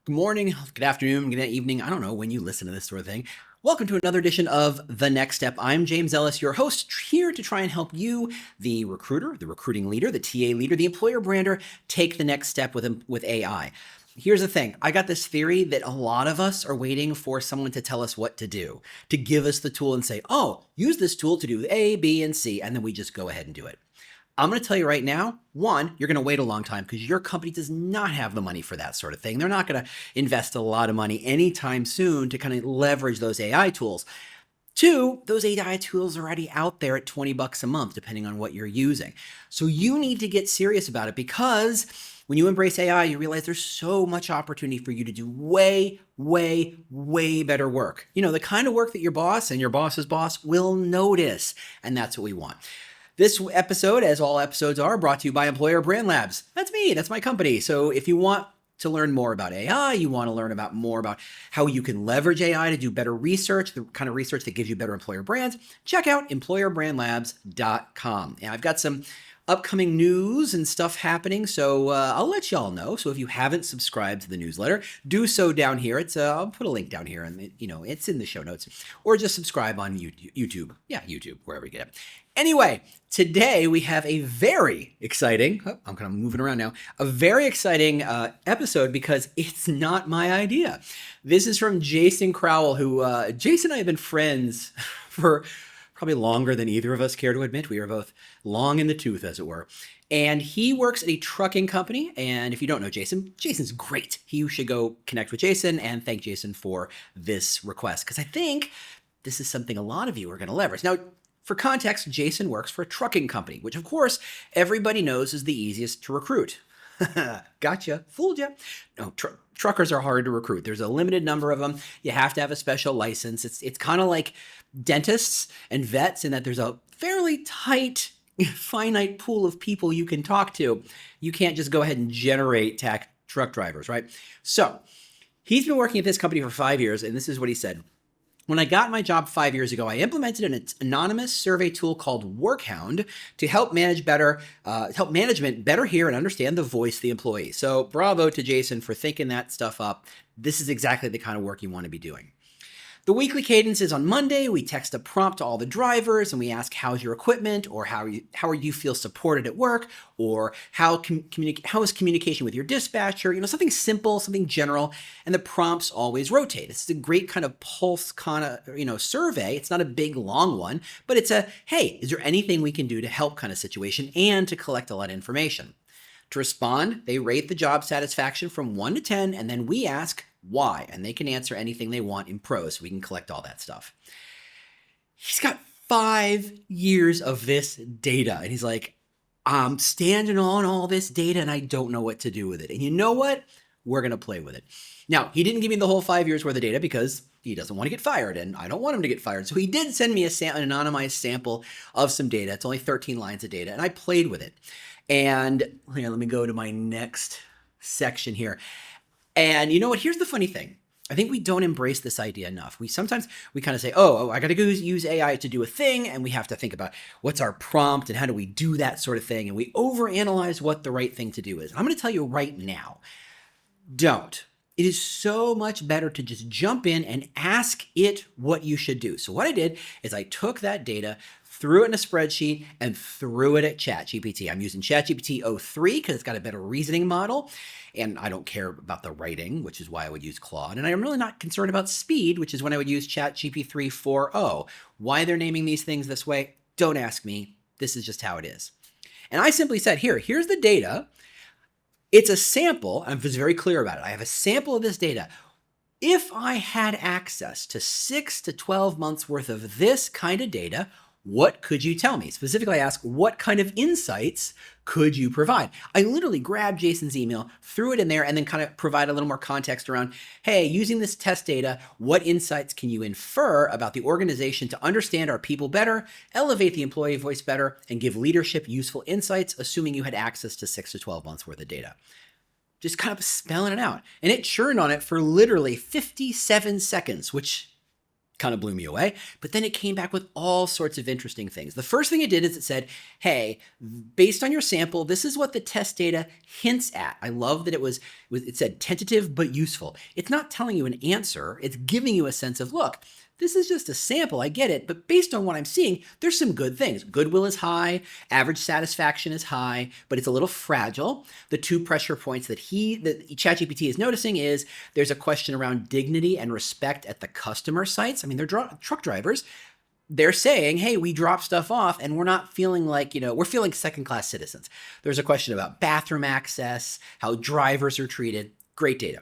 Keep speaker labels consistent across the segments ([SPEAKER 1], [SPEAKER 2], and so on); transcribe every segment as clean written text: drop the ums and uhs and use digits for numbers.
[SPEAKER 1] Good morning, good afternoon, good evening. I don't know when you listen to this sort of thing. Welcome to another edition of The Next Step. I'm James Ellis, your host, here to try and help you, the recruiter, the recruiting leader, the TA leader, the employer brander, take the next step with AI. Here's the thing. I got this theory that a lot of us are waiting for someone to tell us what to do, to give us the tool and say, oh, use this tool to do A, B, and C, and then we just go ahead and do it. I'm going to tell you right now, one, you're going to wait a long time because your company does not have the money for that sort of thing. They're not going to invest a lot of money anytime soon to kind of leverage those AI tools. Two, those AI tools are already out there at $20 a month, depending on what you're using. So you need to get serious about it because when you embrace AI, you realize there's so much opportunity for you to do way, way, way better work. You know, the kind of work that your boss and your boss's boss will notice. And that's what we want. This episode, as all episodes are, brought to you by Employer Brand Labs. That's me, that's my company. So if you want to learn more about AI, you want to learn more about how you can leverage AI to do better research, the kind of research that gives you better employer brands, check out employerbrandlabs.com. And I've got some upcoming news and stuff happening, so I'll let y'all know. So if you haven't subscribed to the newsletter, do so down here. I'll put a link down here, and it's in the show notes, or just subscribe on YouTube. Yeah, YouTube, wherever you get it. Anyway, today we have a very exciting, I'm kind of moving around now, a very exciting episode because it's not my idea. This is from Jason Crowell, who, Jason and I have been friends for probably longer than either of us care to admit. We are both long in the tooth, as it were. And he works at a trucking company. And if you don't know Jason, Jason's great. You should go connect with Jason and thank Jason for this request, because I think this is something a lot of you are going to leverage. Now, for context, Jason works for a trucking company, which of course everybody knows is the easiest to recruit. Gotcha, fooled you. No, truckers are hard to recruit. There's a limited number of them. You have to have a special license. It's kind of like dentists and vets in that there's a fairly tight, finite pool of people you can talk to. You can't just go ahead and generate truck drivers, right? So he's been working at this company for 5 years, and this is what he said. When I got my job 5 years ago, I implemented an anonymous survey tool called Workhound to help management better hear and understand the voice of the employee. So bravo to Jason for thinking that stuff up. This is exactly the kind of work you want to be doing. The weekly cadence is on Monday. We text a prompt to all the drivers and we ask, how's your equipment, or how you feel supported at work, or how is communication with your dispatcher, something simple, something general. And the prompts always rotate. This is a great kind of pulse kind of, survey. It's not a big long one, but it's a, hey, is there anything we can do to help kind of situation and to collect a lot of information. To respond, they rate the job satisfaction from 1 to 10, and then we ask why, and they can answer anything they want in prose, so we can collect all that stuff. He's got 5 years of this data, and he's like, I'm standing on all this data, and I don't know what to do with it. And you know what? We're going to play with it. Now, he didn't give me the whole 5 years worth of data because he doesn't want to get fired, and I don't want him to get fired. So he did send me an anonymized sample of some data. It's only 13 lines of data, and I played with it. And let me go to my next section here. And you know what? Here's the funny thing. I think we don't embrace this idea enough. Sometimes we kind of say, oh, I got to go use AI to do a thing. And we have to think about what's our prompt and how do we do that sort of thing. And we overanalyze what the right thing to do is. I'm going to tell you right now, don't. It is so much better to just jump in and ask it what you should do. So what I did is I took that data, threw it in a spreadsheet, and threw it at ChatGPT. I'm using ChatGPT 03 because it's got a better reasoning model, and I don't care about the writing, which is why I would use Claude. And I'm really not concerned about speed, which is when I would use ChatGPT 3.4.0. Why they're naming these things this way, don't ask me. This is just how it is. And I simply said, here's the data. It's a sample. I was very clear about it. I have a sample of this data. If I had access to 6 to 12 months worth of this kind of data, what could you tell me? Specifically, I asked, what kind of insights could you provide? I literally grabbed Jason's email, threw it in there, and then kind of provide a little more context around, hey, using this test data, what insights can you infer about the organization to understand our people better, elevate the employee voice better, and give leadership useful insights, assuming you had access to 6 to 12 months worth of data? Just kind of spelling it out. And it churned on it for literally 57 seconds, which Kind of blew me away. But then it came back with all sorts of interesting things. The first thing it did is it said, hey, based on your sample, this is what the test data hints at. I love that it said tentative but useful. It's not telling you an answer. It's giving you a sense of, look, this is just a sample, I get it, but based on what I'm seeing, there's some good things. Goodwill is high, average satisfaction is high, but it's a little fragile. The two pressure points that ChatGPT is noticing is there's a question around dignity and respect at the customer sites. I mean, they're truck drivers. They're saying, hey, we drop stuff off and we're not feeling like, we're feeling second-class citizens. There's a question about bathroom access, how drivers are treated. Great data.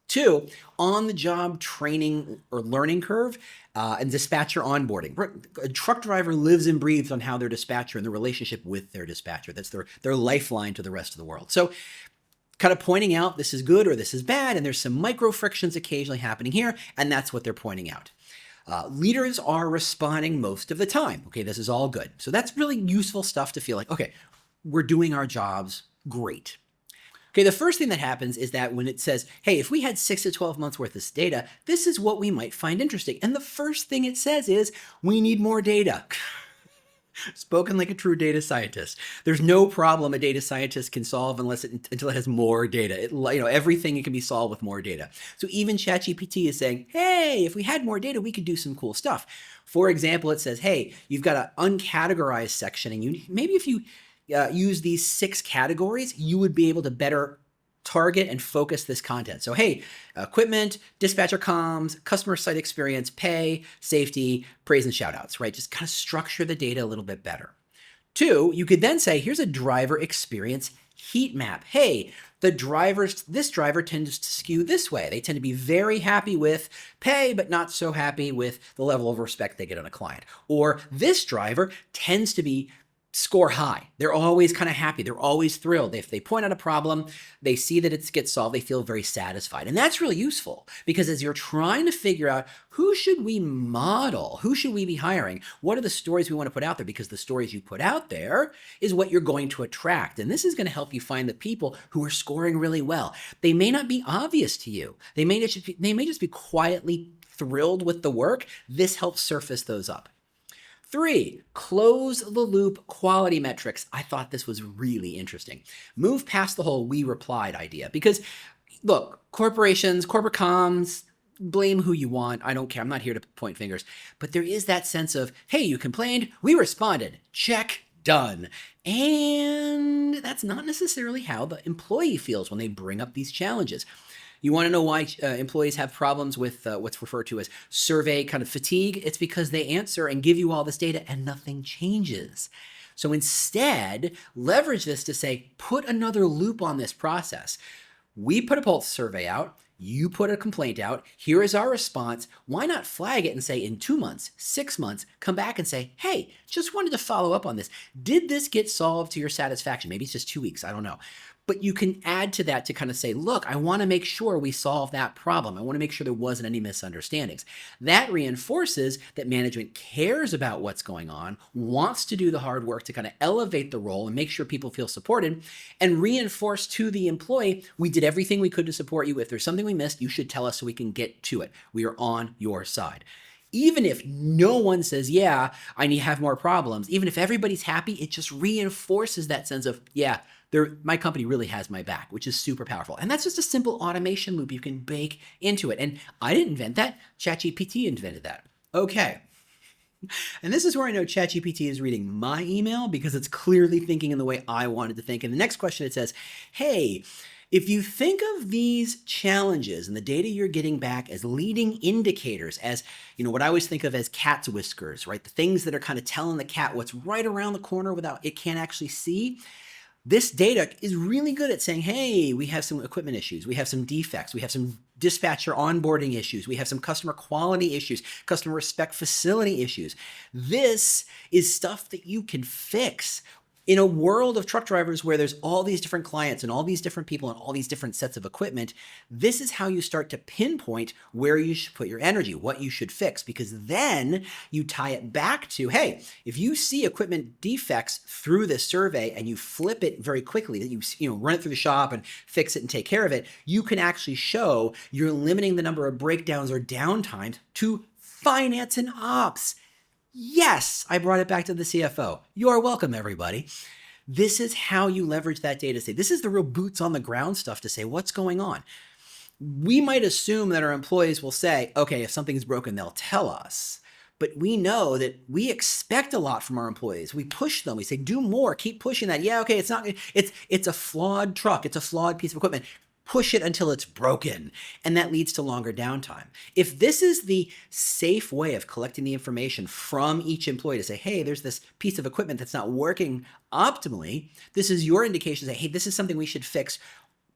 [SPEAKER 1] 2, on-the-job training or learning curve and dispatcher onboarding. A truck driver lives and breathes on how their dispatcher and the relationship with their dispatcher. That's their lifeline to the rest of the world. So kind of pointing out this is good or this is bad, and there's some micro frictions occasionally happening here, and that's what they're pointing out. Leaders are responding most of the time. Okay, this is all good. So that's really useful stuff to feel like, okay, we're doing our jobs great. Okay, the first thing that happens is that when it says, hey, if we had 6 to 12 months worth of data, this is what we might find interesting. And the first thing it says is, we need more data. Spoken like a true data scientist. There's no problem a data scientist can solve until it has more data. Everything can be solved with more data. So even ChatGPT is saying, hey, if we had more data, we could do some cool stuff. For example, it says, hey, you've got an uncategorized section, and maybe if you use these 6 categories, you would be able to better target and focus this content. So, hey, equipment, dispatcher comms, customer site experience, pay, safety, praise and shout outs, right? Just kind of structure the data a little bit better. 2, you could then say, here's a driver experience heat map. Hey, this driver tends to skew this way. They tend to be very happy with pay, but not so happy with the level of respect they get on a client. Or this driver tends to score high. They're always kind of happy. They're always thrilled. If they point out a problem, they see that it gets solved, they feel very satisfied. And that's really useful because as you're trying to figure out who should we model, who should we be hiring, what are the stories we want to put out there, because the stories you put out there is what you're going to attract. And this is going to help you find the people who are scoring really well. They may not be obvious to you. They may just be quietly thrilled with the work. This helps surface those up. 3, close the loop quality metrics. I thought this was really interesting. Move past the whole we replied idea because, look, corporations, corporate comms, blame who you want. I don't care. I'm not here to point fingers. But there is that sense of, hey, you complained, we responded. Check, done. And that's not necessarily how the employee feels when they bring up these challenges. You want to know why employees have problems with what's referred to as survey kind of fatigue? It's because they answer and give you all this data and nothing changes. So instead, leverage this to say, put another loop on this process. We put a pulse survey out. You put a complaint out. Here is our response. Why not flag it and say in 2 months, 6 months, come back and say, hey, just wanted to follow up on this. Did this get solved to your satisfaction? Maybe it's just 2 weeks. I don't know. But you can add to that to kind of say, look, I want to make sure we solve that problem. I want to make sure there wasn't any misunderstandings. That reinforces that management cares about what's going on, wants to do the hard work to kind of elevate the role and make sure people feel supported, and reinforce to the employee, we did everything we could to support you. If there's something we missed, you should tell us so we can get to it. We are on your side. Even if no one says, yeah, I need to have more problems, even if everybody's happy, it just reinforces that sense of, yeah, my company really has my back, which is super powerful. And that's just a simple automation loop you can bake into it. And I didn't invent that. ChatGPT invented that. Okay. And this is where I know ChatGPT is reading my email because it's clearly thinking in the way I wanted to think. And the next question, it says, hey, if you think of these challenges and the data you're getting back as leading indicators, as what I always think of as cat's whiskers, right? The things that are kind of telling the cat what's right around the corner without it can't actually see. This data is really good at saying, hey, we have some equipment issues, we have some defects, we have some dispatcher onboarding issues, we have some customer quality issues, customer respect facility issues. This is stuff that you can fix. In a world of truck drivers where there's all these different clients and all these different people and all these different sets of equipment, this is how you start to pinpoint where you should put your energy, what you should fix, because then you tie it back to, hey, if you see equipment defects through this survey and you flip it very quickly, that you run it through the shop and fix it and take care of it, you can actually show you're limiting the number of breakdowns or downtimes to finance and ops. Yes, I brought it back to the CFO. You're welcome, everybody. This is how you leverage that data. Say, this is the real boots on the ground stuff to say what's going on. We might assume that our employees will say, okay, if something's broken, they'll tell us. But we know that we expect a lot from our employees. We push them. We say, do more, keep pushing that. Yeah, okay, it's a flawed truck. It's a flawed piece of equipment. Push it until it's broken. And that leads to longer downtime. If this is the safe way of collecting the information from each employee to say, hey, there's this piece of equipment that's not working optimally, this is your indication to say, hey, this is something we should fix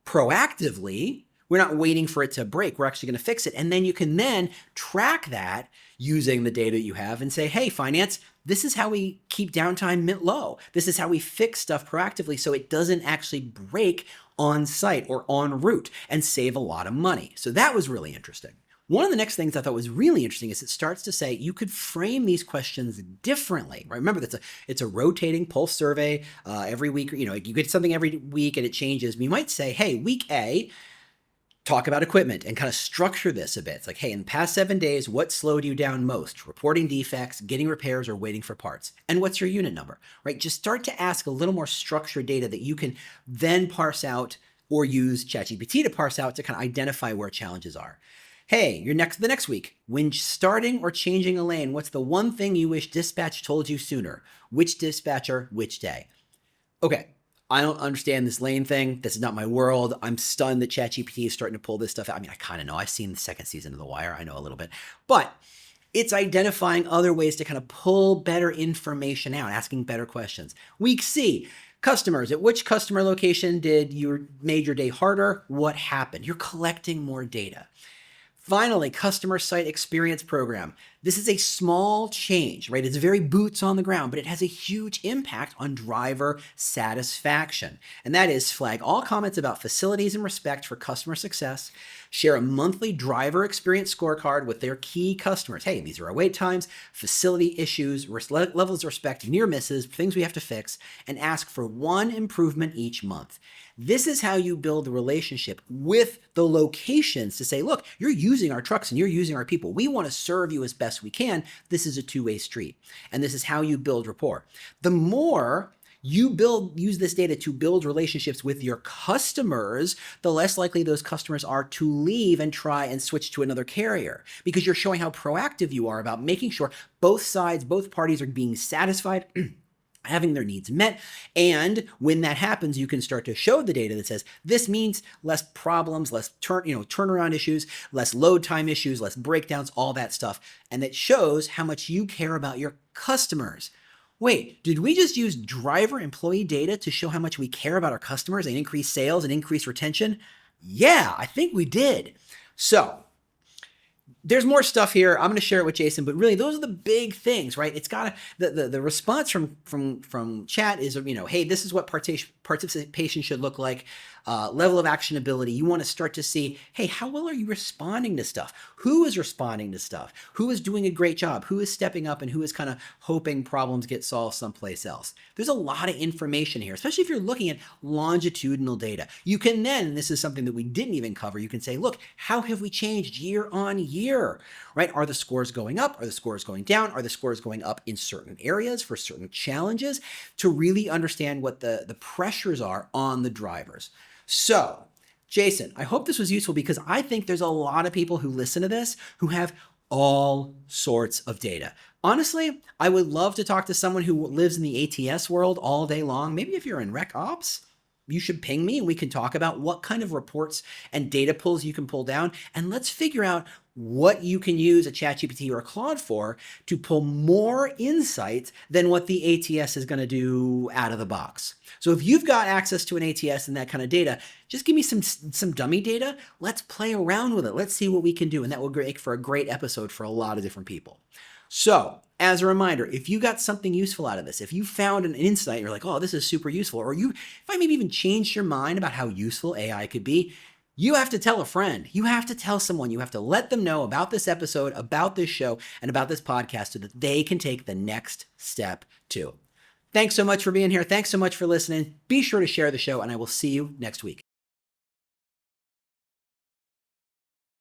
[SPEAKER 1] proactively. We're not waiting for it to break. We're actually going to fix it. And then you can then track that using the data you have and say, hey, finance, this is how we keep downtime low. This is how we fix stuff proactively so it doesn't actually break on site or en route and save a lot of money. So that was really interesting. One of the next things I thought was really interesting is it starts to say you could frame these questions differently. Right? Remember, it's a rotating pulse survey every week. You get something every week and it changes. We might say, hey, week A, talk about equipment and kind of structure this a bit. It's like, hey, in the past 7 days, what slowed you down most? Reporting defects, getting repairs, or waiting for parts? And what's your unit number, right? Just start to ask a little more structured data that you can then parse out or use ChatGPT to parse out to kind of identify where challenges are. Hey, the next week, when starting or changing a lane, what's the one thing you wish dispatch told you sooner? Which dispatcher, which day? Okay. I don't understand this lane thing. This is not my world. I'm stunned that ChatGPT is starting to pull this stuff out. I mean, I kind of know. I've seen the second season of The Wire. I know a little bit. But it's identifying other ways to kind of pull better information out, asking better questions. Week C, customers. At which customer location did you made your day harder? What happened? You're collecting more data. Finally, customer site experience program. This is a small change, right? It's very boots on the ground, but it has a huge impact on driver satisfaction. And that is flag all comments about facilities and respect for customer success, share a monthly driver experience scorecard with their key customers. Hey, these are our wait times, facility issues, levels of respect, near misses, things we have to fix, and ask for one improvement each month. This is how you build a relationship with the locations to say, look, you're using our trucks and you're using our people. We want to serve you as best we can. This is a two-way street. And this is how you build rapport. The more you use this data to build relationships with your customers, the less likely those customers are to leave and try and switch to another carrier, because you're showing how proactive you are about making sure both sides, both parties are being satisfied, having their needs met. And when that happens, you can start to show the data that says this means less problems, less turnaround issues, less load time issues, less breakdowns, all that stuff. And it shows how much you care about your customers. Wait, did we just use driver employee data to show how much we care about our customers and increase sales and increase retention? Yeah, I think we did. So there's more stuff here. I'm going to share it with Jason, but really those are the big things, right? It's got the response from chat is, hey, this is what participation should look like. Level of actionability. You want to start to see, hey, how well are you responding to stuff? Who is responding to stuff? Who is doing a great job? Who is stepping up and who is kind of hoping problems get solved someplace else? There's a lot of information here, especially if you're looking at longitudinal data. You can then, and this is something that we didn't even cover, you can say, look, how have we changed year on year, right? Are the scores going up? Are the scores going down? Are the scores going up in certain areas for certain challenges, to really understand what the pressures are on the drivers? So, Jason, I hope this was useful, because I think there's a lot of people who listen to this who have all sorts of data. Honestly, I would love to talk to someone who lives in the ATS world all day long. Maybe if you're in Rec Ops, you should ping me and we can talk about what kind of reports and data pulls you can pull down. And let's figure out what you can use a ChatGPT or a Claude for to pull more insights than what the ATS is going to do out of the box. So if you've got access to an ATS and that kind of data, just give me some dummy data. Let's play around with it. Let's see what we can do. And that will make for a great episode for a lot of different people. So as a reminder, if you got something useful out of this, if you found an insight, you're like, oh, this is super useful, or if I maybe even changed your mind about how useful AI could be, you have to tell a friend. You have to tell someone. You have to let them know about this episode, about this show, and about this podcast so that they can take the next step too. Thanks so much for being here. Thanks so much for listening. Be sure to share the show, and I will see you next week.